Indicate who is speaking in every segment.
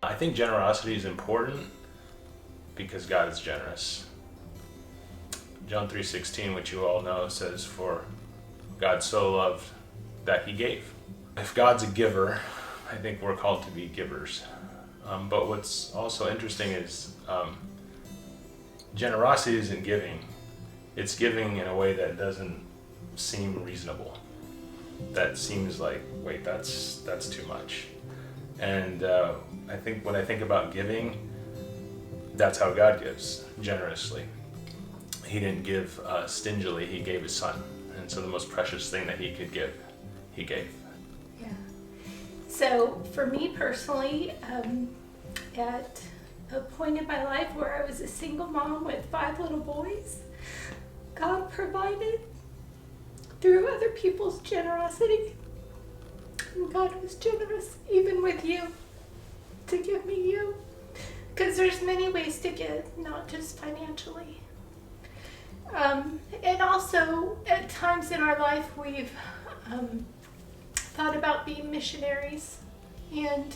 Speaker 1: I think generosity is important because God is generous. John 3:16, which you all know, says, "For God so loved that he gave." If God's a giver, I think we're called to be givers. But what's also interesting is generosity isn't giving. It's giving in a way that doesn't seem reasonable. That seems like, wait, that's too much. And I think when I think about giving, that's how God gives, generously. He didn't give stingily, he gave his son. And so the most precious thing that he could give, he gave.
Speaker 2: Yeah. So for me personally, at a point in my life where I was a single mom with 5 little boys, God provided through other people's generosity. And God was generous even with you, to give me you. Because there's many ways to give, not just financially. And also, at times in our life, we've thought about being missionaries, and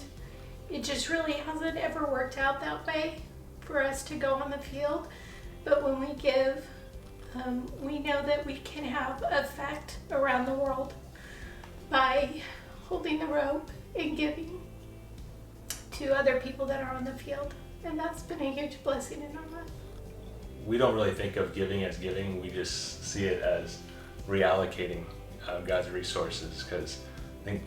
Speaker 2: it just really hasn't ever worked out that way for us to go on the field. But when we give, we know that we can have effect around the world by holding the rope and giving to other people that are on the field. And that's been a huge blessing in our life.
Speaker 1: We don't really think of giving as giving, we just see it as reallocating God's resources, because I think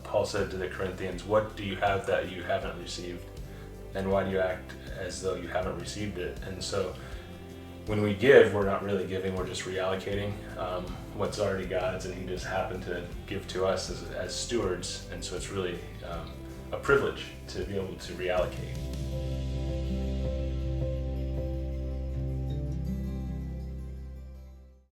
Speaker 1: Paul said to the Corinthians, "What do you have that you haven't received? And why do you act as though you haven't received it?" And so when we give, we're not really giving, we're just reallocating what's already God's, and he just happened to give to us as stewards, and so it's really a privilege to be able to reallocate.